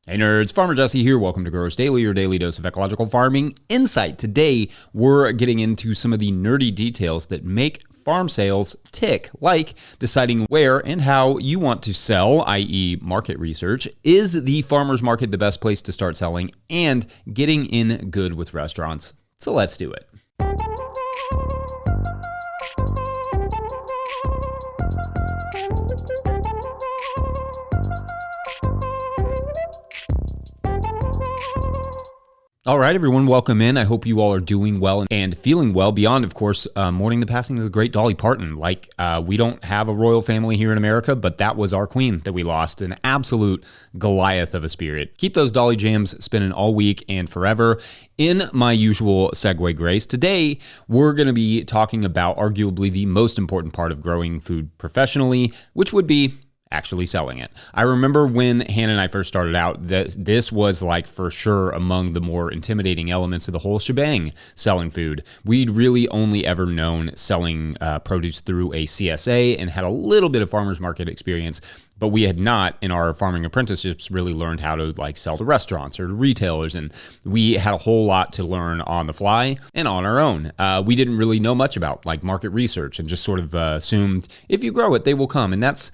Hey nerds, Farmer Jesse here. Welcome to Growers Daily, your daily dose of ecological farming insight. Today, we're getting into some of the nerdy details that make farm sales tick, like deciding where and how you want to sell, i.e. market research. Is the farmer's market the best place to start selling? And getting in good with restaurants. So let's do it. All right, everyone, welcome in. I hope you all are doing well and feeling well beyond, of course, mourning the passing of the great Dolly Parton. We don't have a royal family here in America, but that was our queen that we lost, an absolute Goliath of a spirit. Keep those Dolly jams spinning all week and forever. In my usual segue grace, today we're going to be talking about arguably the most important part of growing food professionally, which would be actually selling it. I remember when Hannah and I first started out, that this was like for sure among the more intimidating elements of the whole shebang, selling food. We'd really only ever known selling produce through a CSA and had a little bit of farmers market experience, but we had not in our farming apprenticeships really learned how to sell to restaurants or to retailers. And we had a whole lot to learn on the fly and on our own. We didn't really know much about market research and just sort of assumed if you grow it, they will come. And that's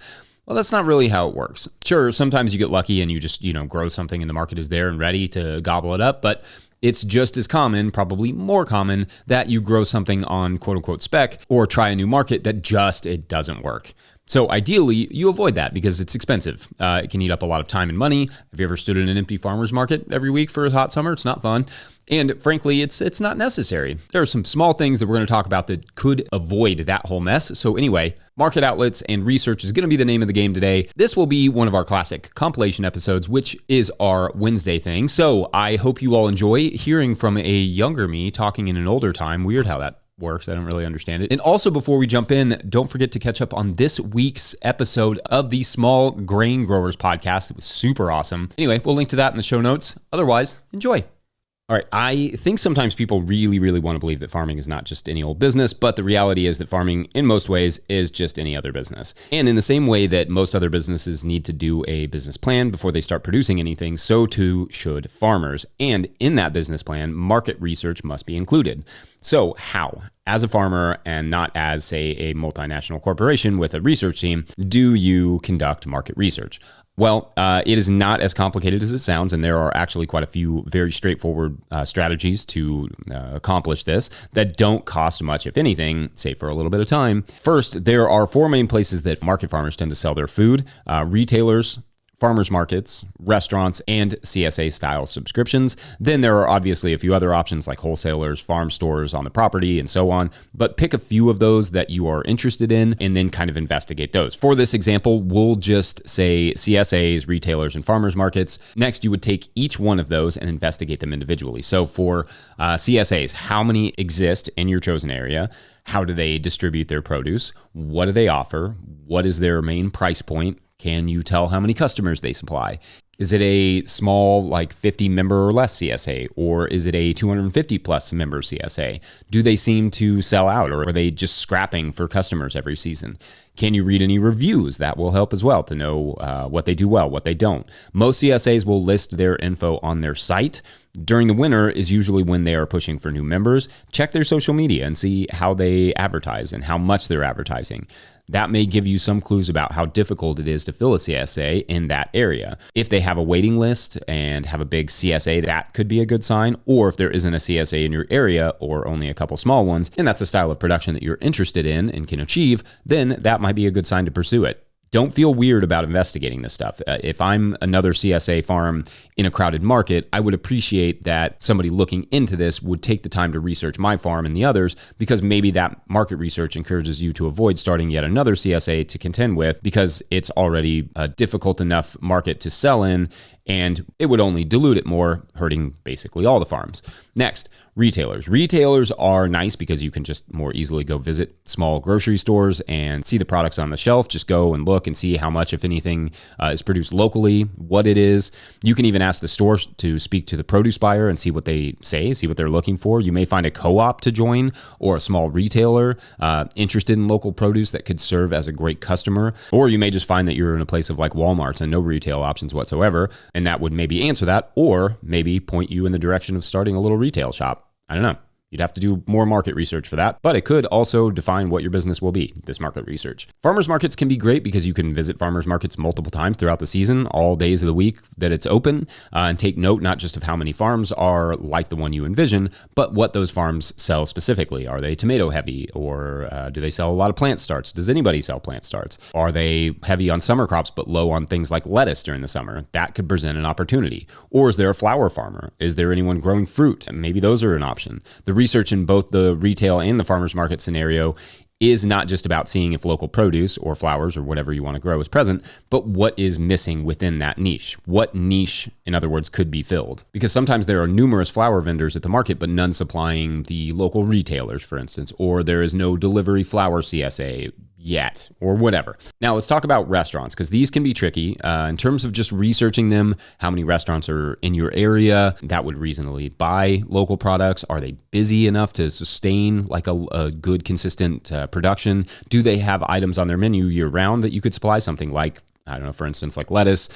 not really how it works. Sure, sometimes you get lucky and you just, grow something and the market is there and ready to gobble it up, but it's just as common, probably more common, that you grow something on quote unquote spec or try a new market that it doesn't work. So ideally, you avoid that because it's expensive. It can eat up a lot of time and money. Have you ever stood in an empty farmer's market every week for a hot summer? It's not fun. And frankly, it's not necessary. There are some small things that we're going to talk about that could avoid that whole mess. So anyway, market outlets and research is going to be the name of the game today. This will be one of our classic compilation episodes, which is our Wednesday thing. So I hope you all enjoy hearing from a younger me talking in an older time. Weird how that works. I don't really understand it. And also, before we jump in, don't forget to catch up on this week's episode of the Small Grain Growers podcast. It was super awesome. Anyway, we'll link to that in the show notes. Otherwise, enjoy. All right, I think sometimes people really, really want to believe that farming is not just any old business, but the reality is that farming in most ways is just any other business. And in the same way that most other businesses need to do a business plan before they start producing anything, so too should farmers. And in that business plan, market research must be included. So how, as a farmer and not as, say, a multinational corporation with a research team, do you conduct market research? Well, it is not as complicated as it sounds, and there are actually quite a few very straightforward strategies to accomplish this that don't cost much, if anything, save for a little bit of time. First, there are four main places that market farmers tend to sell their food: retailers, farmers markets, restaurants, and CSA-style subscriptions. Then there are obviously a few other options like wholesalers, farm stores on the property, and so on. But pick a few of those that you are interested in and then kind of investigate those. For this example, we'll just say CSAs, retailers, and farmers markets. Next, you would take each one of those and investigate them individually. So for CSAs, how many exist in your chosen area? How do they distribute their produce? What do they offer? What is their main price point? Can you tell how many customers they supply? Is it a small, 50 member or less CSA, or is it a 250 plus member CSA? Do they seem to sell out, or are they just scrapping for customers every season? Can you read any reviews? That will help as well to know what they do well, what they don't. Most CSAs will list their info on their site. During the winter is usually when they are pushing for new members. Check their social media and see how they advertise and how much they're advertising. That may give you some clues about how difficult it is to fill a CSA in that area. If they have a waiting list and have a big CSA, that could be a good sign. Or if there isn't a CSA in your area or only a couple small ones, and that's a style of production that you're interested in and can achieve, then that might be a good sign to pursue it. Don't feel weird about investigating this stuff. If I'm another CSA farm in a crowded market, I would appreciate that somebody looking into this would take the time to research my farm and the others, because maybe that market research encourages you to avoid starting yet another CSA to contend with because it's already a difficult enough market to sell in, and it would only dilute it more, hurting basically all the farms. Next, retailers. Retailers are nice because you can just more easily go visit small grocery stores and see the products on the shelf. Just go and look and see how much, if anything, is produced locally, what it is. You can even ask the store to speak to the produce buyer and see what they say, see what they're looking for. You may find a co-op to join or a small retailer interested in local produce that could serve as a great customer. Or you may just find that you're in a place of like Walmart's and no retail options whatsoever. And that would maybe answer that, or maybe point you in the direction of starting a little retail shop. I don't know. You'd have to do more market research for that, but it could also define what your business will be, this market research. Farmers markets can be great because you can visit farmers markets multiple times throughout the season, all days of the week that it's open, and take note not just of how many farms are like the one you envision, but what those farms sell specifically. Are they tomato heavy, or do they sell a lot of plant starts? Does anybody sell plant starts? Are they heavy on summer crops but low on things like lettuce during the summer? That could present an opportunity. Or is there a flower farmer? Is there anyone growing fruit? Maybe those are an option. The research in both the retail and the farmers market scenario is not just about seeing if local produce or flowers or whatever you want to grow is present, but what is missing within that niche. What niche, in other words, could be filled? Because sometimes there are numerous flower vendors at the market, but none supplying the local retailers, for instance, or there is no delivery flower CSA yet, or whatever. Now let's talk about restaurants, because these can be tricky in terms of just researching them. How many restaurants are in your area that would reasonably buy local products? Are they busy enough to sustain like a good, consistent production? Do they have items on their menu year round that you could supply? Something like, I don't know, for instance, like lettuce,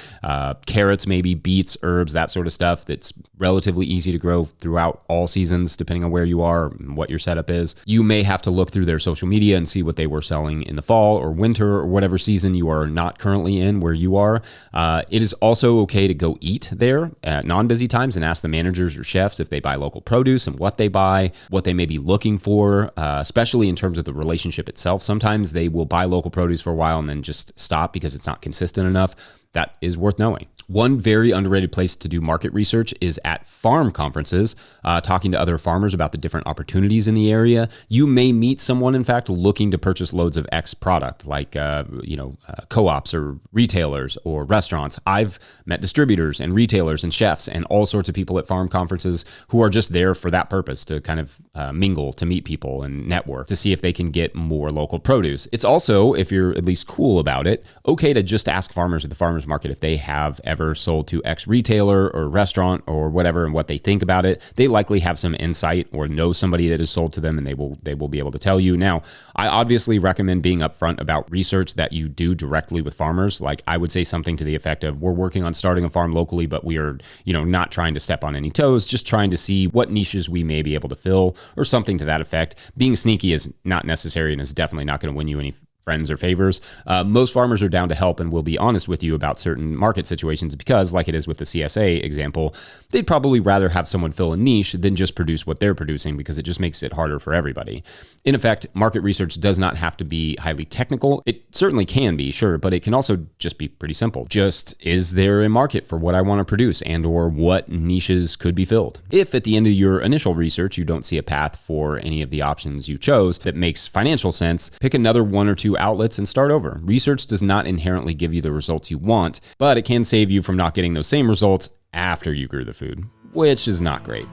carrots, maybe beets, herbs, that sort of stuff that's relatively easy to grow throughout all seasons, depending on where you are and what your setup is. You may have to look through their social media and see what they were selling in the fall or winter or whatever season you are not currently in where you are. It is also okay to go eat there at non-busy times and ask the managers or chefs if they buy local produce and what they buy, what they may be looking for, especially in terms of the relationship itself. Sometimes they will buy local produce for a while and then just stop because it's not consistent enough. That is worth knowing. One very underrated place to do market research is at farm conferences, talking to other farmers about the different opportunities in the area. You may meet someone, in fact, looking to purchase loads of X product, like co-ops or retailers or restaurants. I've met distributors and retailers and chefs and all sorts of people at farm conferences who are just there for that purpose, to kind of mingle, to meet people and network, to see if they can get more local produce. It's also, if you're at least cool about it, okay to just ask farmers at the farmers market if they have ever sold to X retailer or restaurant or whatever and what they think about it. They likely have some insight or know somebody that has sold to them, and they will be able to tell you. Now, I obviously recommend being upfront about research that you do directly with farmers. Like, I would say something to the effect of, we're working on starting a farm locally, but we are, not trying to step on any toes, just trying to see what niches we may be able to fill, or something to that effect. Being sneaky is not necessary and is definitely not going to win you any friends or favors. Most farmers are down to help and will be honest with you about certain market situations, because, like it is with the CSA example, they'd probably rather have someone fill a niche than just produce what they're producing, because it just makes it harder for everybody. In effect, market research does not have to be highly technical. It certainly can be, sure, but it can also just be pretty simple. Just, is there a market for what I want to produce, and or what niches could be filled? If at the end of your initial research you don't see a path for any of the options you chose that makes financial sense, pick another one or two outlets and start over. Research does not inherently give you the results you want, but it can save you from not getting those same results after you grew the food, which is not great.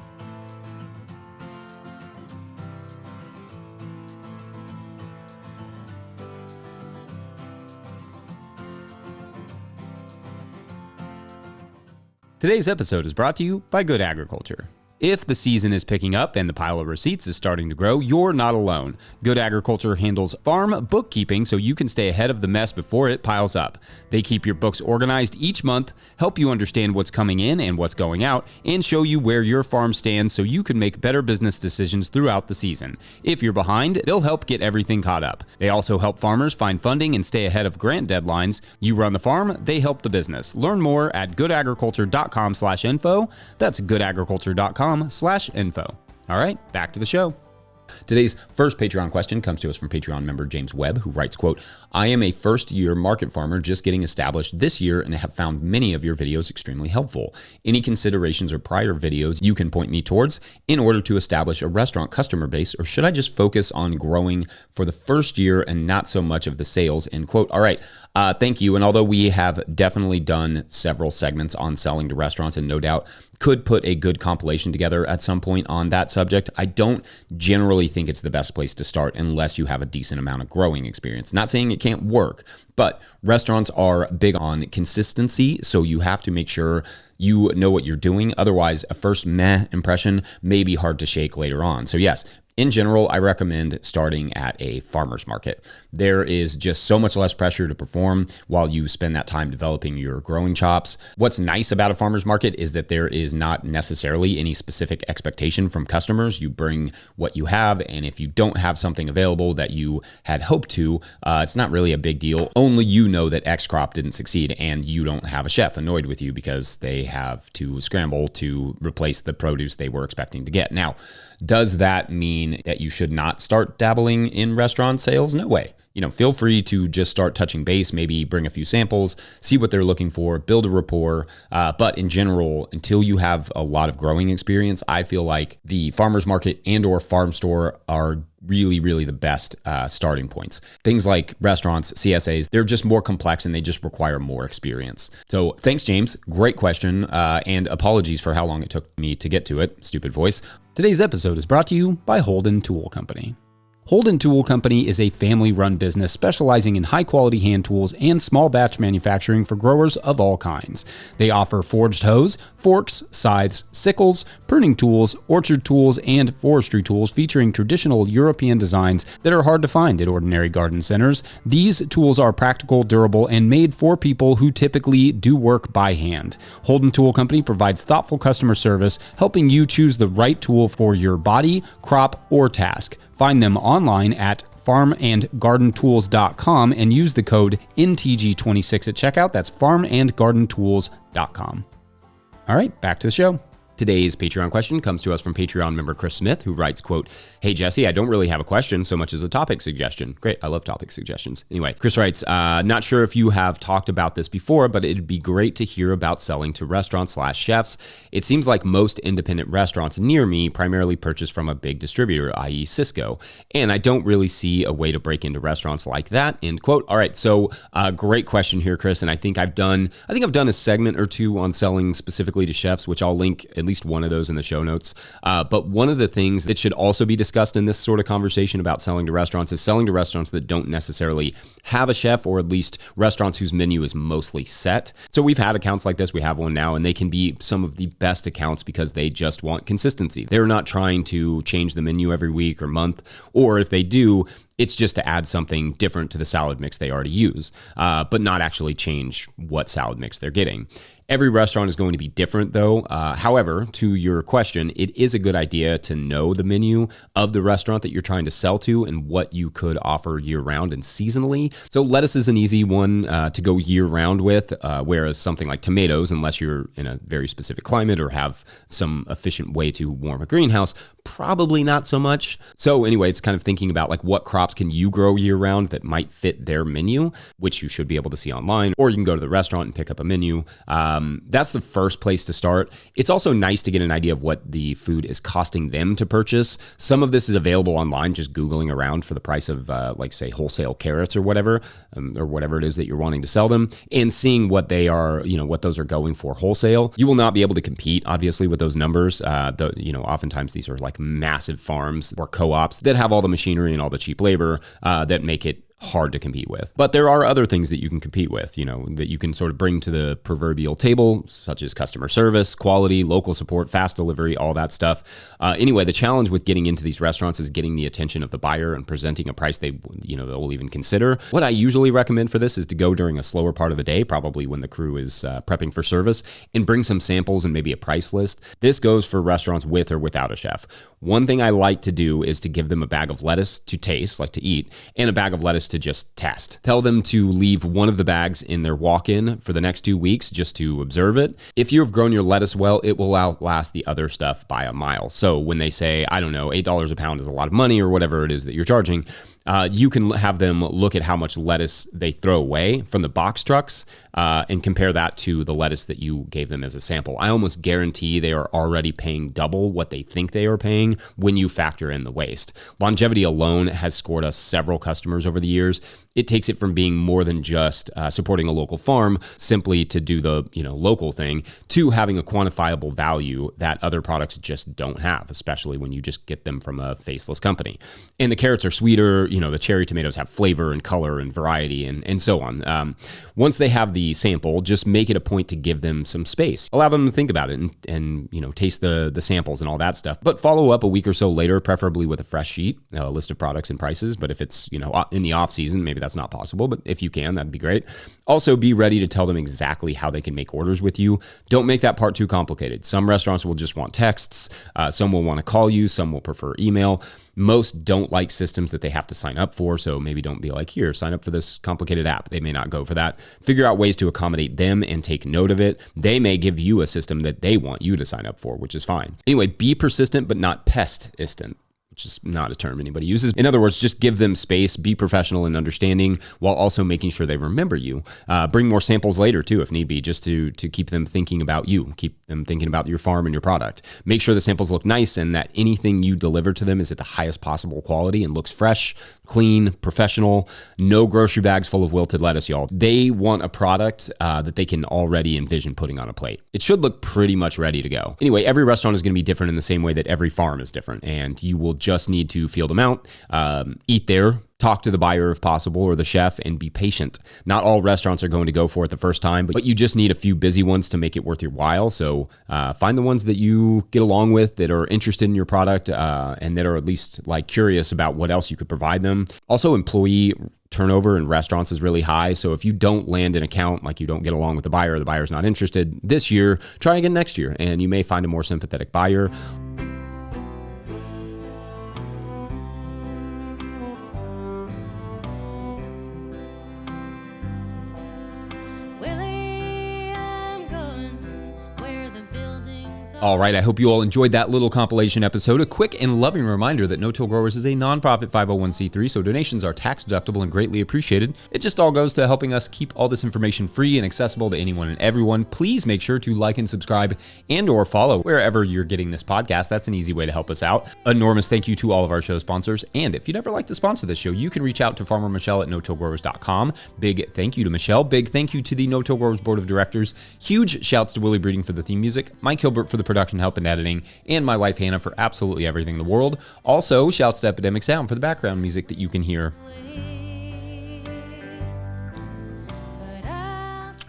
Today's episode is brought to you by Good Agriculture. If the season is picking up and the pile of receipts is starting to grow, you're not alone. Good Agriculture handles farm bookkeeping so you can stay ahead of the mess before it piles up. They keep your books organized each month, help you understand what's coming in and what's going out, and show you where your farm stands so you can make better business decisions throughout the season. If you're behind, they'll help get everything caught up. They also help farmers find funding and stay ahead of grant deadlines. You run the farm, they help the business. Learn more at goodagriculture.com/info. That's goodagriculture.com/info. All right, back to the show. Today's first Patreon question comes to us from Patreon member James Webb, who writes, quote, I am a first-year market farmer just getting established this year and have found many of your videos extremely helpful. Any considerations or prior videos you can point me towards in order to establish a restaurant customer base, or should I just focus on growing for the first year and not so much of the sales, end quote. All right, thank you. And although we have definitely done several segments on selling to restaurants, and no doubt could put a good compilation together at some point on that subject, I don't generally think it's the best place to start unless you have a decent amount of growing experience. Not saying it can't work, but restaurants are big on consistency, so you have to make sure you know what you're doing. Otherwise, a first meh impression may be hard to shake later on. So yes, In general, I recommend starting at a farmer's market. There is just so much less pressure to perform while you spend that time developing your growing chops. What's nice about a farmer's market is that there is not necessarily any specific expectation from customers. You bring what you have, and if you don't have something available that you had hoped to, it's not really a big deal. Only you know that X crop didn't succeed, and you don't have a chef annoyed with you because they have to scramble to replace the produce they were expecting to get. Now, does that mean that you should not start dabbling in restaurant sales? No way. Feel free to just start touching base, maybe bring a few samples, see what they're looking for, build a rapport. But in general, until you have a lot of growing experience, I feel like the farmer's market and or farm store are really, really the best starting points. Things like restaurants, CSAs, they're just more complex and they just require more experience. So thanks, James. Great question. And apologies for how long it took me to get to it. Stupid voice. Today's episode is brought to you by Holden Tool Company. Holden Tool Company is a family-run business specializing in high-quality hand tools and small batch manufacturing for growers of all kinds. They offer forged hoes, forks, scythes, sickles, pruning tools, orchard tools, and forestry tools featuring traditional European designs that are hard to find at ordinary garden centers. These tools are practical, durable, and made for people who typically do work by hand. Holden Tool Company provides thoughtful customer service, helping you choose the right tool for your body, crop, or task. Find them online at farmandgardentools.com and use the code NTG26 at checkout. That's farmandgardentools.com. All right, back to the show. Today's Patreon question comes to us from Patreon member Chris Smith, who writes, quote, "Hey, Jesse, I don't really have a question so much as a topic suggestion." Great. I love topic suggestions. Anyway, Chris writes, not sure if you have talked about this before, but it'd be great to hear about selling to restaurants/chefs. It seems like most independent restaurants near me primarily purchase from a big distributor, i.e. Cisco, and I don't really see a way to break into restaurants like that, end quote. All right. So great question here, Chris. And I think I've done a segment or two on selling specifically to chefs, which I'll link at least one of those in the show notes. But one of the things that should also be discussed in this sort of conversation about selling to restaurants is selling to restaurants that don't necessarily have a chef, or at least restaurants whose menu is mostly set. So we've had accounts like this. We have one now, and they can be some of the best accounts because they just want consistency. They're not trying to change the menu every week or month, or if they do, it's just to add something different to the salad mix they already use, but not actually change what salad mix they're getting. Every restaurant is going to be different though. However, to your question, it is a good idea to know the menu of the restaurant that you're trying to sell to and what you could offer year round and seasonally. So lettuce is an easy one to go year round with, whereas something like tomatoes, unless you're in a very specific climate or have some efficient way to warm a greenhouse, probably not so much. So anyway, it's kind of thinking about like what crops can you grow year round that might fit their menu, which you should be able to see online, or you can go to the restaurant and pick up a menu. That's the first place to start. It's also nice to get an idea of what the food is costing them to purchase. Some of this is available online, just Googling around for the price of like say wholesale carrots or whatever it is that you're wanting to sell them, and seeing what they are, what those are going for wholesale. You will not be able to compete obviously with those numbers. Oftentimes these are like massive farms or co-ops that have all the machinery and all the cheap labor that make it hard to compete with. But there are other things that you can compete with, that you can sort of bring to the proverbial table, such as customer service, quality, local support, fast delivery, all that stuff. Anyway, the challenge with getting into these restaurants is getting the attention of the buyer and presenting a price they will even consider. What I usually recommend for this is to go during a slower part of the day, probably when the crew is prepping for service, and bring some samples and maybe a price list. This goes for restaurants with or without a chef. One thing I like to do is to give them a bag of lettuce to taste, like to eat, and a bag of lettuce to just test. Tell them to leave one of the bags in their walk-in for the next 2 weeks just to observe it. If you have grown your lettuce well, it will outlast the other stuff by a mile. So when they say, I don't know, $8 a pound is a lot of money or whatever it is that you're charging, you can have them look at how much lettuce they throw away from the box trucks and compare that to the lettuce that you gave them as a sample. I almost guarantee they are already paying double what they think they are paying when you factor in the waste. Longevity alone has scored us several customers over the years. It takes it from being more than just supporting a local farm simply to do the local thing to having a quantifiable value that other products just don't have, especially when you just get them from a faceless company. And the carrots are sweeter, the cherry tomatoes have flavor and color and variety and so on. Once they have the sample, just make it a point to give them some space. Allow them to think about it and taste the samples and all that stuff. But follow up a week or so later, preferably with a fresh sheet, a list of products and prices. But if it's, in the off season, maybe that's not possible. But if you can, that'd be great. Also, be ready to tell them exactly how they can make orders with you. Don't make that part too complicated. Some restaurants will just want texts. Some will want to call you. Some will prefer email. Most don't like systems that they have to sign up for, so maybe don't be like, here, sign up for this complicated app. They may not go for that. Figure out ways to accommodate them and take note of it. They may give you a system that they want you to sign up for, which is fine. Anyway, be persistent but not pestistent, which is not a term anybody uses. In other words, just give them space, be professional and understanding while also making sure they remember you. Bring more samples later too, if need be, just to keep them thinking about you, keep them thinking about your farm and your product. Make sure the samples look nice and that anything you deliver to them is at the highest possible quality and looks fresh, clean, professional. No grocery bags full of wilted lettuce, y'all. They want a product that they can already envision putting on a plate. It should look pretty much ready to go. Anyway, every restaurant is going to be different in the same way that every farm is different, and you will just need to feel them out, eat there, talk to the buyer if possible or the chef, and be patient. Not all restaurants are going to go for it the first time, but you just need a few busy ones to make it worth your while. So find the ones that you get along with, that are interested in your product, and that are at least curious about what else you could provide them. Also, employee turnover in restaurants is really high. So if you don't land an account, you don't get along with the buyer's not interested this year, try again next year, and you may find a more sympathetic buyer. All right, I hope you all enjoyed that little compilation episode. A quick and loving reminder that No-Till Growers is a nonprofit 501c3, so donations are tax deductible and greatly appreciated. It just all goes to helping us keep all this information free and accessible to anyone and everyone. Please make sure to like and subscribe and or follow wherever you're getting this podcast. That's an easy way to help us out. Enormous thank you to all of our show sponsors. And if you'd ever like to sponsor this show, you can reach out to Farmer Michelle at no-tillgrowers.com. Big thank you to Michelle. Big thank you to the No-Till Growers Board of Directors. Huge shouts to Willie Breeding for the theme music, Mike Hilbert for the production help and editing, and my wife Hannah for absolutely everything in the world. Also, shouts to Epidemic Sound for the background music that you can hear.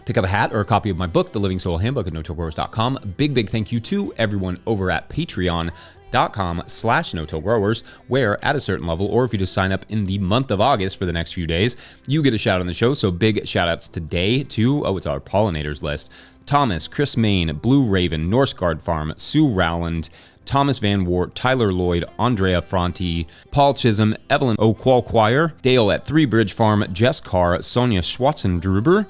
Pick up a hat or a copy of my book, The Living Soil Handbook, at no-tillgrowers.com. Big thank you to everyone over at patreon.com/no-tillgrowers, where at a certain level, or if you just sign up in the month of August for the next few days, you get a shout on the show. So big shout outs today to, it's our pollinators list: Thomas, Chris Main, Blue Raven, Norseguard Farm, Sue Rowland, Thomas Van Wart, Tyler Lloyd, Andrea Fronti, Paul Chisholm, Evelyn O'Qualquire, Dale at Three Bridge Farm, Jess Carr, Sonia Schwatzendruber,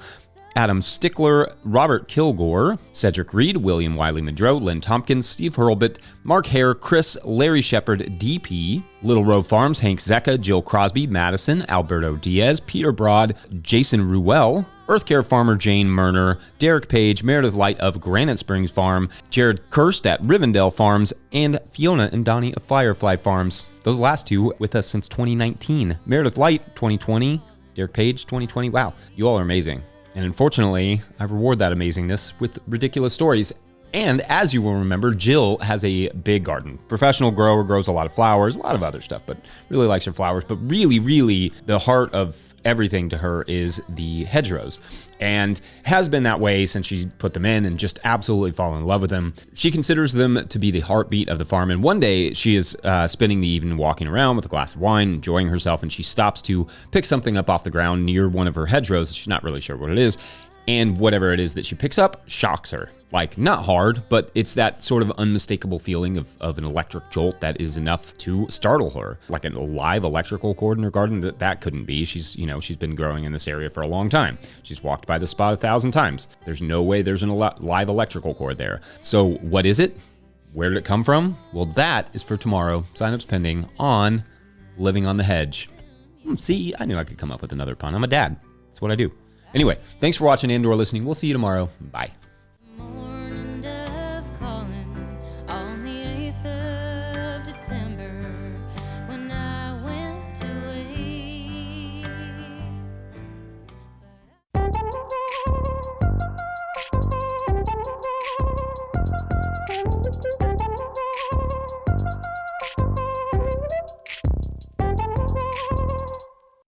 Adam Stickler, Robert Kilgore, Cedric Reed, William Wiley Madro, Lynn Tompkins, Steve Hurlbut, Mark Hare, Chris, Larry Shepard, DP, Little Row Farms, Hank Zecca, Jill Crosby, Madison, Alberto Diaz, Peter Broad, Jason Ruel, Earthcare Farmer Jane Murner, Derek Page, Meredith Light of Granite Springs Farm, Jared Kirst at Rivendell Farms, and Fiona and Donnie of Firefly Farms. Those last two with us since 2019. Meredith Light, 2020. Derek Page, 2020. Wow, you all are amazing. And unfortunately, I reward that amazingness with ridiculous stories. And as you will remember, Jill has a big garden. Professional grower, grows a lot of flowers, a lot of other stuff, but really likes her flowers. But really, the heart of everything to her is the hedgerows, and has been that way since she put them in and just absolutely fallen in love with them. She considers them to be the heartbeat of the farm, and one day she is spending the evening walking around with a glass of wine, enjoying herself, and she stops to pick something up off the ground near one of her hedgerows. She's not really sure what it is, and whatever it is that she picks up shocks her. Not hard, but it's that sort of unmistakable feeling of an electric jolt that is enough to startle her. Like a live electrical cord in her garden, that couldn't be. She's been growing in this area for a long time. She's walked by the spot 1,000 times. There's no way there's a live electrical cord there. So what is it? Where did it come from? Well, that is for tomorrow. Sign-ups pending on Living on the Hedge. See, I knew I could come up with another pun. I'm a dad. That's what I do. Anyway, thanks for watching and/or listening. We'll see you tomorrow. Bye.